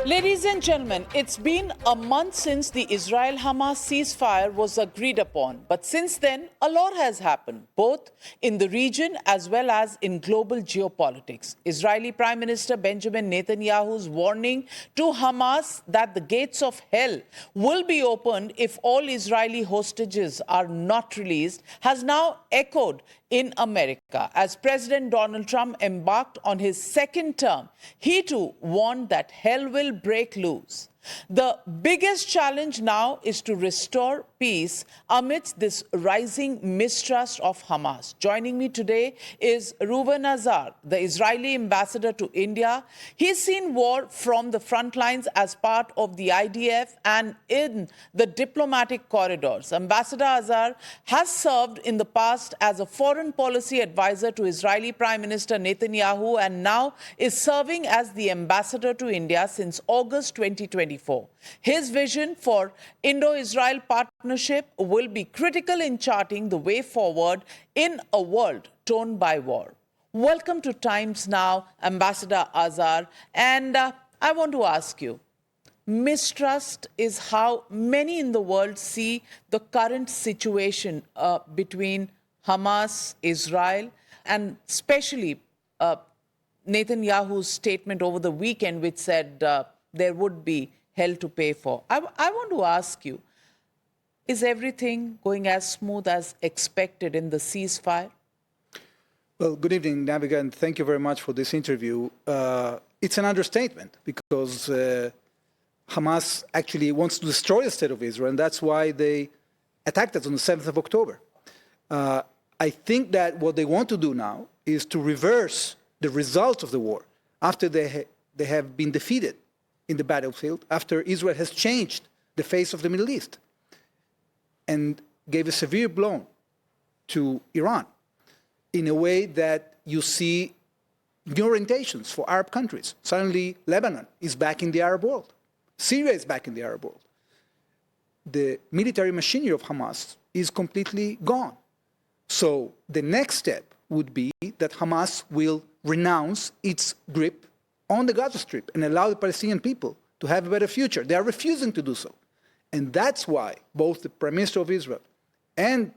Ladies and gentlemen, it's been a month since the Israel-Hamas ceasefire was agreed upon. But since then, a lot has happened, both in the region as well as in global geopolitics. Israeli Prime Minister Benjamin Netanyahu's warning to Hamas that the gates of hell will be opened if all Israeli hostages are not released has now echoed in America. As President Donald Trump embarked on his second term, he too warned that hell will break loose. The biggest challenge now is to restore peace amidst this rising mistrust of Hamas. Joining me today is Reuven Azar, the Israeli ambassador to India. He's seen war from the front lines as part of the IDF and in the diplomatic corridors. Ambassador Azar has served in the past as a foreign policy advisor to Israeli Prime Minister Netanyahu and now is serving as the ambassador to India since August 2024. His vision for Indo-Israel partnership will be critical in charting the way forward in a world torn by war. Welcome to Times Now, Ambassador Azar. And I want to ask you, mistrust is how many in the world see the current situation between Hamas, Israel, and especially Netanyahu's statement over the weekend, which said there would be hell to pay for. I want to ask you, is everything going as smooth as expected in the ceasefire? Well, good evening, Navika, and thank you very much for this interview. It's an understatement because Hamas actually wants to destroy the state of Israel, and that's why they attacked us on the 7th of October. I think that what they want to do now is to reverse the results of the war after they have been defeated in the battlefield, after Israel has changed the face of the Middle East and gave a severe blow to Iran in a way that you see new orientations for Arab countries. Suddenly, Lebanon is back in the Arab world. Syria is back in the Arab world. The military machinery of Hamas is completely gone. So the next step would be that Hamas will renounce its grip on the Gaza Strip and allow the Palestinian people to have a better future. They are refusing to do so. And that's why both the Prime Minister of Israel and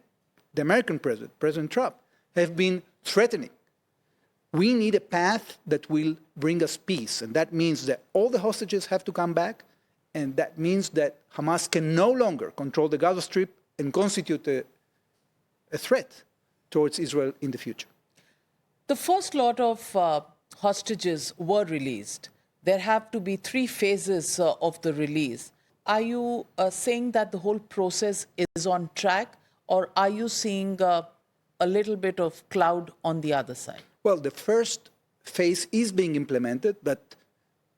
the American President, President Trump, have been threatening. We need a path that will bring us peace. And that means that all the hostages have to come back. And that means that Hamas can no longer control the Gaza Strip and constitute a threat towards Israel in the future. The first lot of hostages were released. There have to be 3 phases of the release. Are you saying that the whole process is on track, or are you seeing a little bit of cloud on the other side? Well, the first phase is being implemented, but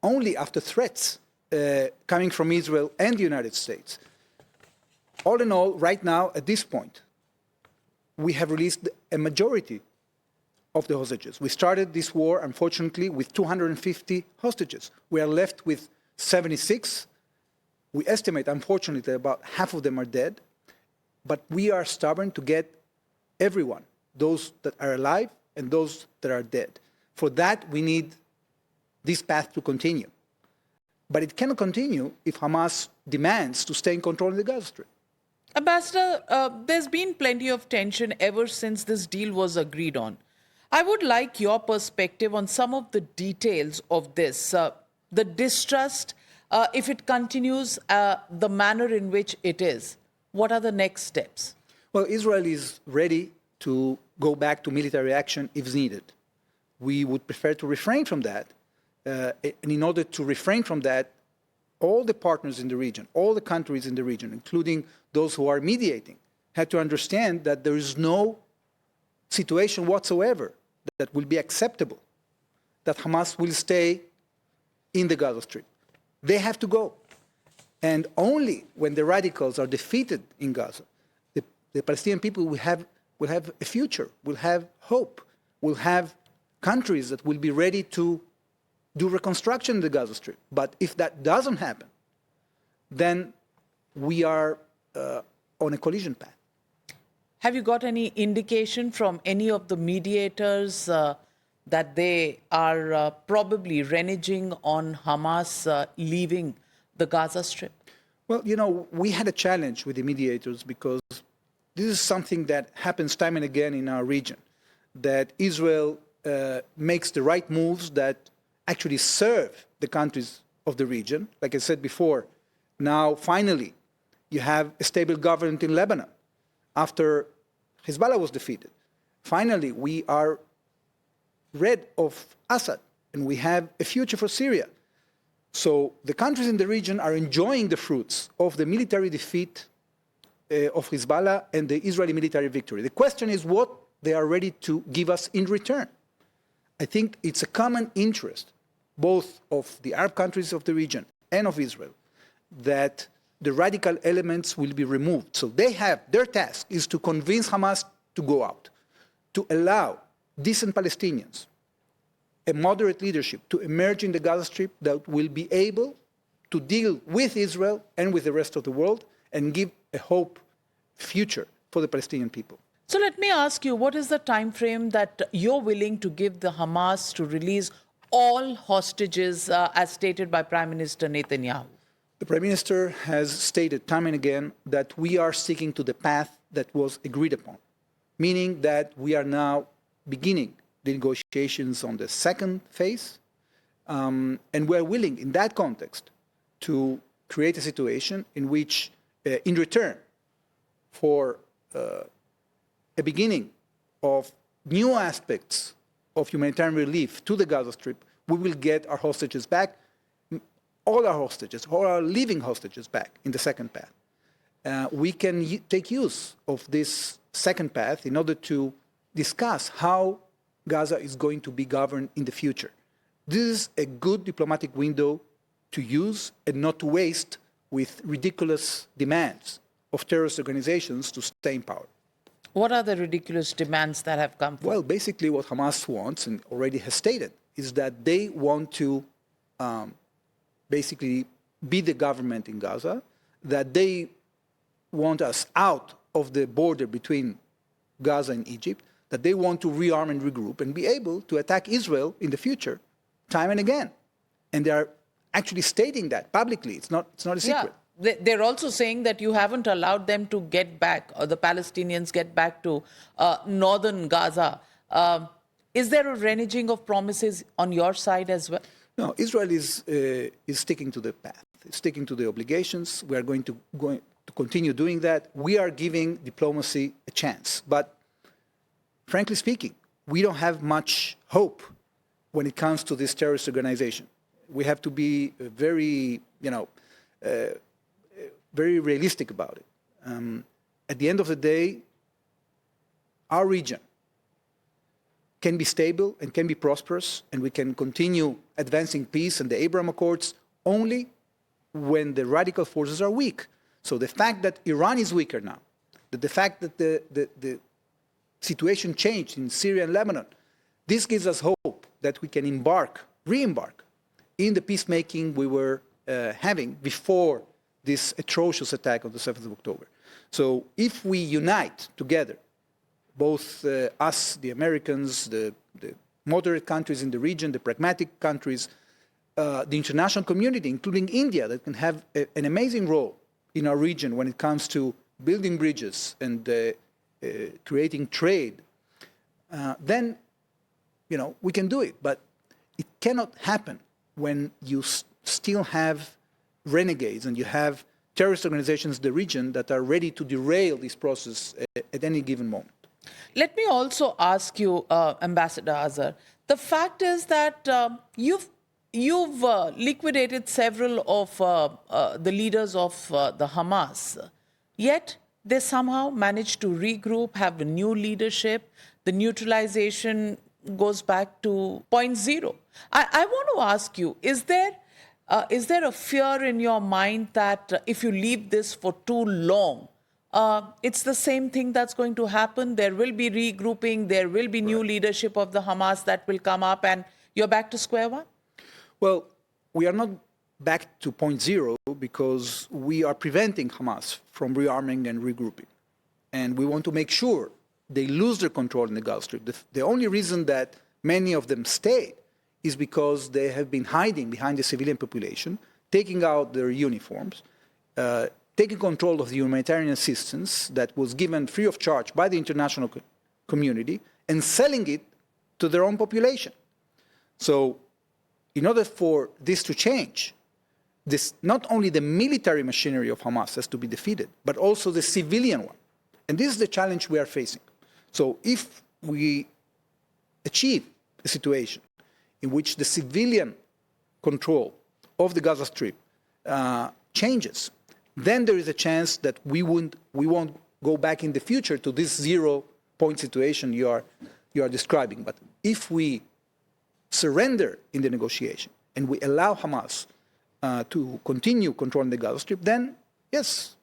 only after threats coming from Israel and the United States. All in all, right now, at this point, we have released a majority of the hostages. We started this war, unfortunately, with 250 hostages. We are left with 76. We estimate, unfortunately, that about half of them are dead. But we are stubborn to get everyone, those that are alive and those that are dead. For that, we need this path to continue. But it cannot continue if Hamas demands to stay in control of the Gaza Strip. Ambassador, there's been plenty of tension ever since this deal was agreed on. I would like your perspective on some of the details of this, the distrust, if it continues the manner in which it is. What are the next steps? Well, Israel is ready to go back to military action if needed. We would prefer to refrain from that. And in order to refrain from that, all the partners in the region, all the countries in the region, including those who are mediating, have to understand that there is no situation whatsoever that will be acceptable, that Hamas will stay in the Gaza Strip. They have to go. And only when the radicals are defeated in Gaza, the Palestinian people will have a future, will have hope, will have countries that will be ready to do reconstruction in the Gaza Strip. But if that doesn't happen, then we are on a collision path. Have you got any indication from any of the mediators that they are probably reneging on Hamas leaving the Gaza Strip? Well, we had a challenge with the mediators because this is something that happens time and again in our region, that Israel makes the right moves that actually serve the countries of the region. Like I said before, now finally you have a stable government in Lebanon after Hezbollah was defeated. Finally, we are rid of Azad and we have a future for Syria. So the countries in the region are enjoying the fruits of the military defeat of Hezbollah and the Israeli military victory. The question is what they are ready to give us in return. I think it's a common interest, both of the Arab countries of the region and of Israel, that the radical elements will be removed. So their task is to convince Hamas to go out, to allow decent Palestinians, a moderate leadership to emerge in the Gaza Strip that will be able to deal with Israel and with the rest of the world and give a hope future for the Palestinian people. So let me ask you, what is the time frame that you're willing to give the Hamas to release all hostages as stated by Prime Minister Netanyahu? The Prime Minister has stated time and again that we are sticking to the path that was agreed upon, meaning that we are now beginning the negotiations on the second phase, and we're willing in that context to create a situation in which, in return for a beginning of new aspects of humanitarian relief to the Gaza Strip, we will get our hostages back, all our living hostages back in the second path. We can take use of this second path in order to discuss how Gaza is going to be governed in the future. This is a good diplomatic window to use and not to waste with ridiculous demands of terrorist organizations to stay in power. What are the ridiculous demands that have come forward? Well, basically what Hamas wants, and already has stated, is that they want to basically be the government in Gaza, that they want us out of the border between Gaza and Egypt, that they want to rearm and regroup and be able to attack Israel in the future time and again. And they are actually stating that publicly. It's not a secret. Yeah. They're also saying that you haven't allowed them to get back, or the Palestinians get back to northern Gaza. Is there a reneging of promises on your side as well? No, Israel is sticking to the path. It's sticking to the obligations. We are going to continue doing that. We are giving diplomacy a chance. But frankly speaking, we don't have much hope when it comes to this terrorist organization. We have to be very, very realistic about it. At the end of the day, our region can be stable and can be prosperous, and we can continue advancing peace and the Abraham Accords only when the radical forces are weak. So the fact that Iran is weaker now, that the fact that the situation changed in Syria and Lebanon, this gives us hope that we can re-embark in the peacemaking we were having before this atrocious attack on the 7th of October. So if we unite together, both us, the Americans, the moderate countries in the region, the pragmatic countries, the international community, including India, that can have an amazing role in our region when it comes to building bridges and creating trade, then we can do it. But it cannot happen when you still have renegades and you have terrorist organizations in the region that are ready to derail this process at any given moment. Let me also ask you, Ambassador Azar, the fact is that you've liquidated several of the leaders of the Hamas, yet they somehow managed to regroup, have a new leadership, the neutralization goes back to point zero. I want to ask you, is there a fear in your mind that if you leave this for too long, it's the same thing that's going to happen? There will be regrouping, there will be new leadership of the Hamas that will come up, and you're back to square one? Well, we are not back to point zero because we are preventing Hamas from rearming and regrouping. And we want to make sure they lose their control in the Gaza Strip. The only reason that many of them stayed is because they have been hiding behind the civilian population, taking out their uniforms, taking control of the humanitarian assistance that was given free of charge by the international community and selling it to their own population. So in order for this to change, not only the military machinery of Hamas has to be defeated, but also the civilian one. And this is the challenge we are facing. So if we achieve a situation in which the civilian control of the Gaza Strip changes, then there is a chance that we won't go back in the future to this zero-point situation you are describing. But if we surrender in the negotiation and we allow Hamas to continue controlling the Gaza Strip, then yes,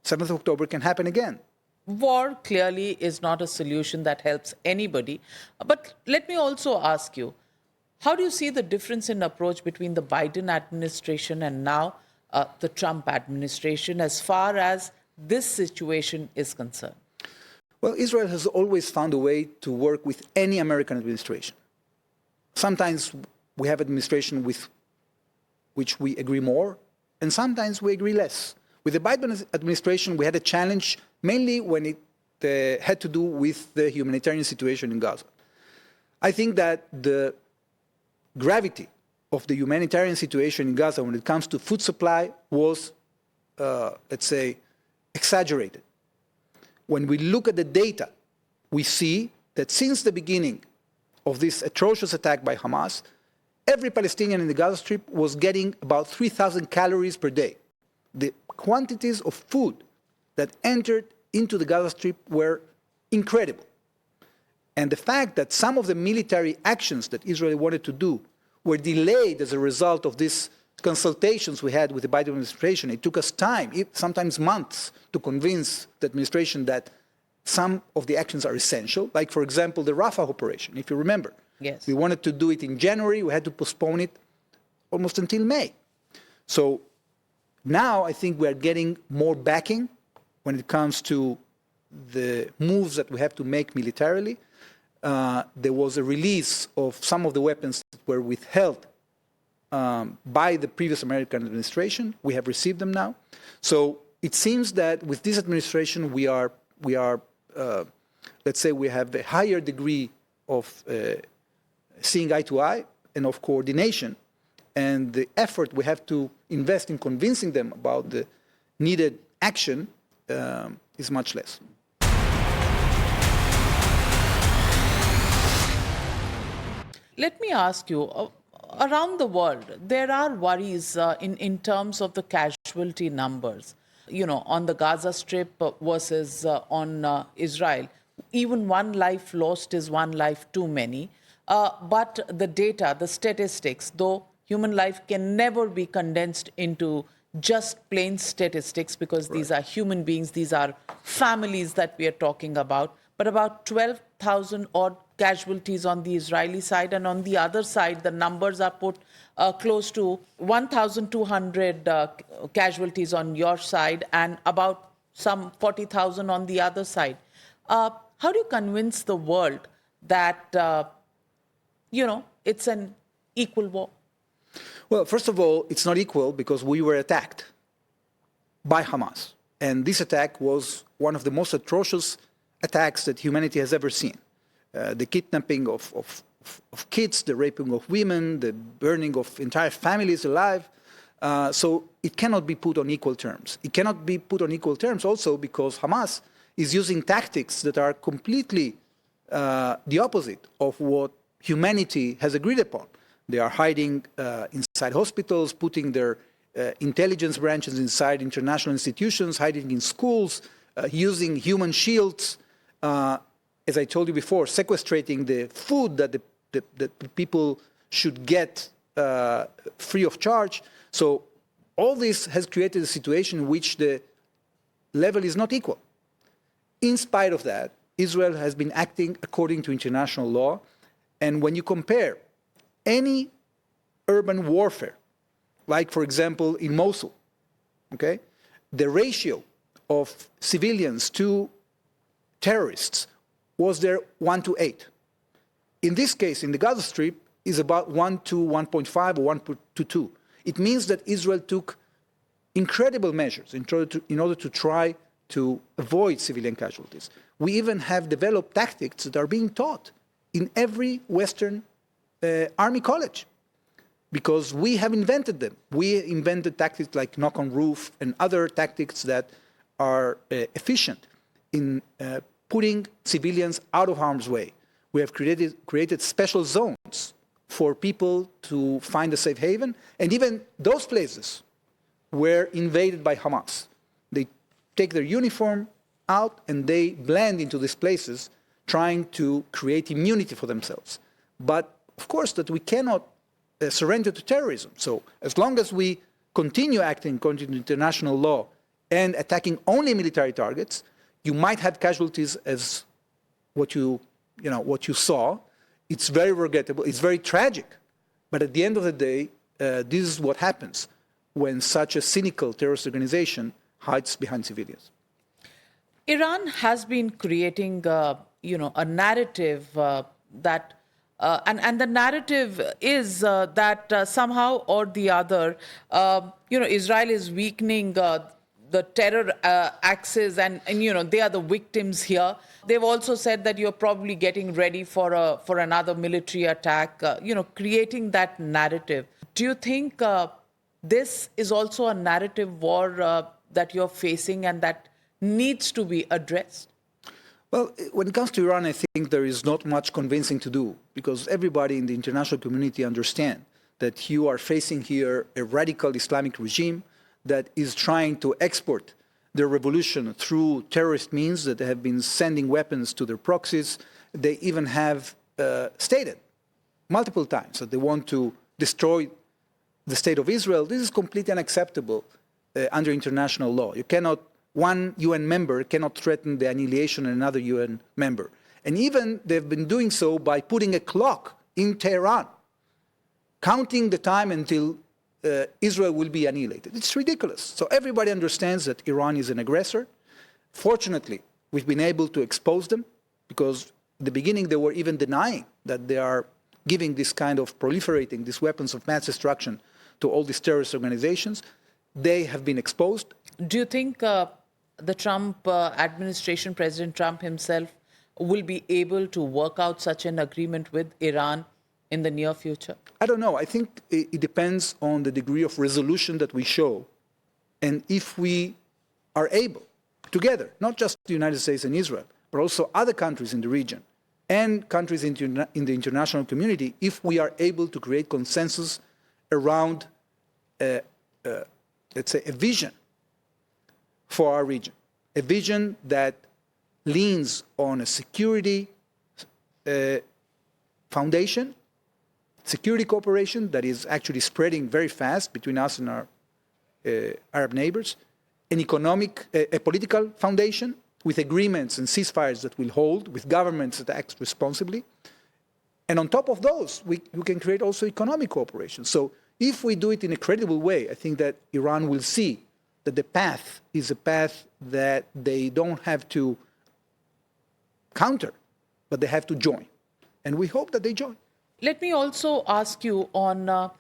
7th of October can happen again. War clearly is not a solution that helps anybody. But let me also ask you, how do you see the difference in approach between the Biden administration and now the Trump administration as far as this situation is concerned? Well, Israel has always found a way to work with any American administration. Sometimes we have administration with which we agree more, and sometimes we agree less. With the Biden administration, we had a challenge mainly when it had to do with the humanitarian situation in Gaza. I think that the gravity of the humanitarian situation in Gaza when it comes to food supply was, let's say, exaggerated. When we look at the data, we see that since the beginning of this atrocious attack by Hamas, every Palestinian in the Gaza Strip was getting about 3,000 calories per day. The quantities of food that entered into the Gaza Strip were incredible. And the fact that some of the military actions that Israel wanted to do were delayed as a result of these consultations we had with the Biden administration, it took us time, sometimes months, to convince the administration that some of the actions are essential, like, for example, the Rafah operation, if you remember. Yes. We wanted to do it in January. We had to postpone it almost until May. So now I think we are getting more backing when it comes to the moves that we have to make militarily. There was a release of some of the weapons that were withheld by the previous American administration. We have received them now. So it seems that with this administration, we are let's say, we have a higher degree of seeing eye to eye and of coordination, and the effort we have to invest in convincing them about the needed action is much less. Let me ask you, around the world, there are worries in terms of the casualty numbers, on the Gaza Strip versus on Israel. Even one life lost is one life too many. But the data, the statistics, though human life can never be condensed into just plain statistics because these are human beings, these are families that we are talking about, but about 12,000 odd casualties on the Israeli side, and on the other side, the numbers are put close to 1,200 casualties on your side and about some 40,000 on the other side. How do you convince the world that, it's an equal war? Well, first of all, it's not equal because we were attacked by Hamas. And this attack was one of the most atrocious attacks that humanity has ever seen. The kidnapping of kids, the raping of women, the burning of entire families alive. So it cannot be put on equal terms. It cannot be put on equal terms also because Hamas is using tactics that are completely the opposite of what humanity has agreed upon. They are hiding inside hospitals, putting their intelligence branches inside international institutions, hiding in schools, using human shields, as I told you before, sequestrating the food that the people should get free of charge. So all this has created a situation in which the level is not equal. In spite of that, Israel has been acting according to international law. And when you compare any urban warfare, like, for example, in Mosul, okay, the ratio of civilians to terrorists was there 1 to 8. In this case, in the Gaza Strip, is about 1 to 1.5 or 1 to 2. It means that Israel took incredible measures in order to try to avoid civilian casualties. We even have developed tactics that are being taught in every Western army college because we have invented them. We invented tactics like knock on roof and other tactics that are efficient in putting civilians out of harm's way. We have created special zones for people to find a safe haven, and even those places were invaded by Hamas. They take their uniform out and they blend into these places, trying to create immunity for themselves. But of course that we cannot surrender to terrorism. So as long as we continue acting according to international law and attacking only military targets, you might have casualties as what you saw. It's very regrettable, it's very tragic. But at the end of the day, this is what happens when such a cynical terrorist organization hides behind civilians. Iran has been creating, a narrative that, and the narrative is that somehow or the other, Israel is weakening the terror axis, and they are the victims here. They've also said that you're probably getting ready for another military attack, creating that narrative. Do you think this is also a narrative war that you're facing and that needs to be addressed? Well, when it comes to Iran, I think there is not much convincing to do because everybody in the international community understands that you are facing here a radical Islamic regime that is trying to export their revolution through terrorist means, that they have been sending weapons to their proxies. They even have stated multiple times that they want to destroy the state of Israel. This is completely unacceptable under international law. One UN member cannot threaten the annihilation of another UN member. And even they've been doing so by putting a clock in Tehran, counting the time until Israel will be annihilated. It's ridiculous. So everybody understands that Iran is an aggressor. Fortunately, we've been able to expose them because in the beginning they were even denying that they are giving this kind of proliferating these weapons of mass destruction to all these terrorist organizations. They have been exposed. Do you think the Trump administration, President Trump himself, will be able to work out such an agreement with Iran in the near future? I don't know. I think it depends on the degree of resolution that we show. And if we are able, together, not just the United States and Israel, but also other countries in the region and countries in the international community, if we are able to create consensus around, let's say, a vision for our region, a vision that leans on a security foundation, security cooperation that is actually spreading very fast between us and our Arab neighbors, a political foundation with agreements and ceasefires that will hold, with governments that act responsibly. And on top of those, we can create also economic cooperation. So if we do it in a credible way, I think that Iran will see that the path is a path that they don't have to counter, but they have to join. And we hope that they join. Let me also ask you on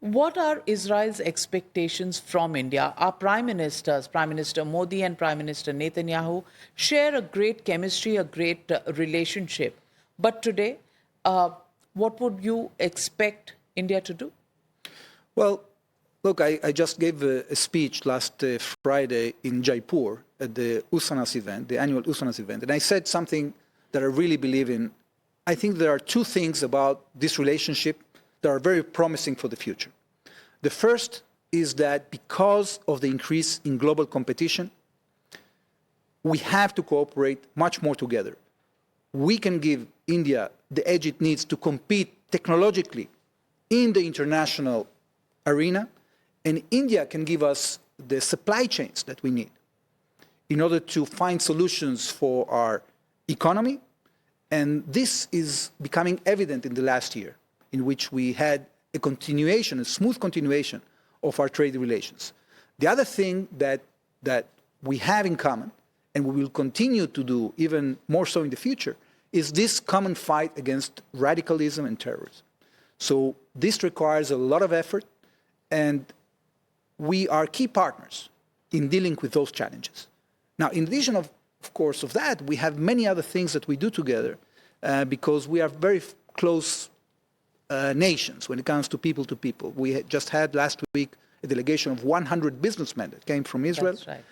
what are Israel's expectations from India? Our prime ministers, Prime Minister Modi and Prime Minister Netanyahu, share a great chemistry, a great relationship. But today, what would you expect India to do? Well, look, I just gave a speech last Friday in Jaipur at the USANAS event, the annual USANAS event, and I said something that I really believe in. I think there are two things about this relationship that are very promising for the future. The first is that because of the increase in global competition, we have to cooperate much more together. We can give India the edge it needs to compete technologically in the international arena, and India can give us the supply chains that we need in order to find solutions for our economy. And this is becoming evident in the last year, in which we had a continuation, a smooth continuation of our trade relations. The other thing that we have in common, and we will continue to do even more so in the future, is this common fight against radicalism and terrorism. So this requires a lot of effort, and we are key partners in dealing with those challenges. Now, in addition, of course, of that, we have many other things that we do together because we are very close nations when it comes to people. We just had last week a delegation of 100 businessmen that came from Israel. That's right.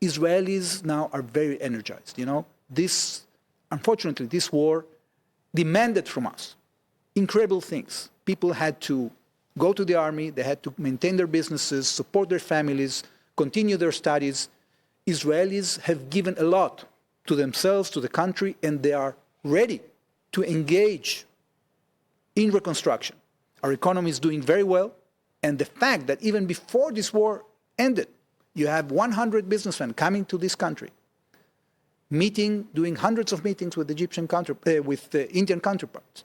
Israelis now are very energized. You know, unfortunately, this war demanded from us incredible things. People had to go to the army, they had to maintain their businesses, support their families, continue their studies. Israelis have given a lot to themselves, to the country, and they are ready to engage in reconstruction. Our economy is doing very well, and the fact that even before this war ended, you have 100 businessmen coming to this country, doing hundreds of meetings with the Indian counterparts.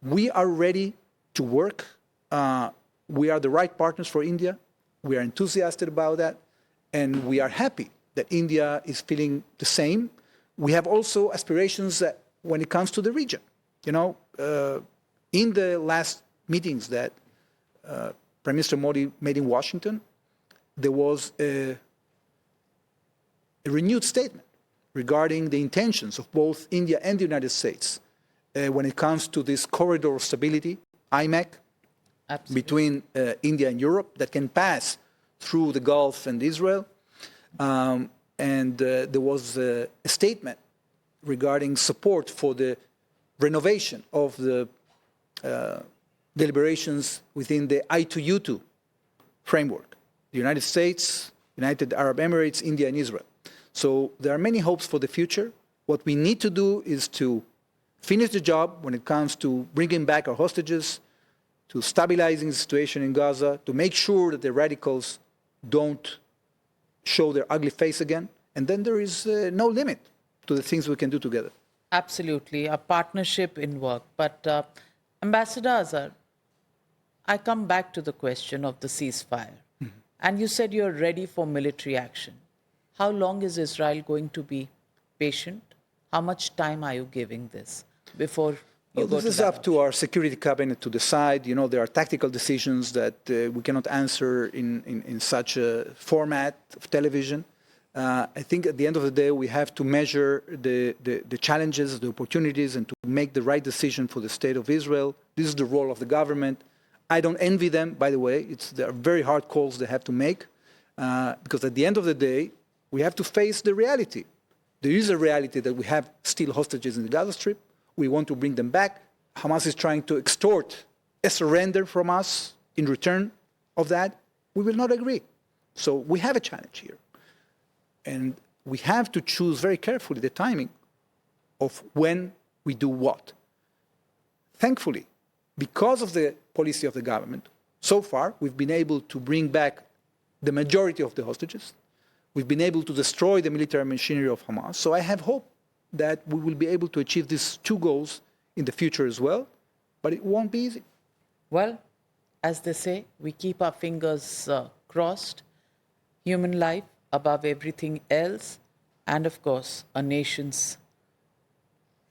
We are ready to work. We are the right partners for India. We are enthusiastic about that, and we are happy that India is feeling the same. We have also aspirations when it comes to the region. You know, in the last meetings that Prime Minister Modi made in Washington, there was a renewed statement regarding the intentions of both India and the United States when it comes to this corridor of stability, IMEC, between India and Europe that can pass through the Gulf and Israel. And there was a statement regarding support for the renovation of the deliberations within the I2U2 framework, the United States, United Arab Emirates, India, and Israel. So there are many hopes for the future. What we need to do is to finish the job when it comes to bringing back our hostages, to stabilizing the situation in Gaza, to make sure that the radicals don't show their ugly face again. And then there is no limit to the things we can do together. Absolutely, a partnership in work. But Ambassador Azar, I come back to the question of the ceasefire. Mm-hmm. And you said you're ready for military action. How long is Israel going to be patient? How much time are you giving this before you go to that? This is up to our security cabinet to decide. You know, there are tactical decisions that we cannot answer in such a format of television. I think at the end of the day, we have to measure the challenges, the opportunities, and to make the right decision for the state of Israel. This is the role of the government. I don't envy them, by the way. There are very hard calls they have to make because at the end of the day, we have to face the reality. There is a reality that we have still hostages in the Gaza Strip. We want to bring them back. Hamas is trying to extort a surrender from us in return of that. We will not agree. So we have a challenge here. And we have to choose very carefully the timing of when we do what. Thankfully, because of the policy of the government, so far we've been able to bring back the majority of the hostages. We've been able to destroy the military machinery of Hamas. So I have hope that we will be able to achieve these two goals in the future as well, but it won't be easy. Well, as they say, we keep our fingers crossed. Human life above everything else, and of course, a nation's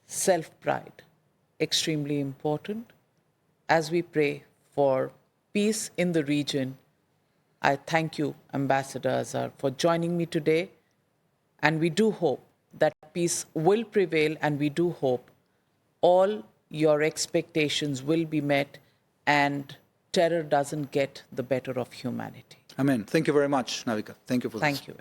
self-pride, extremely important. As we pray for peace in the region, I thank you, Ambassador Azar, for joining me today, and we do hope that peace will prevail, and we do hope all your expectations will be met and terror doesn't get the better of humanity. Amen. Thank you very much, Navika. Thank you for this. Thank you.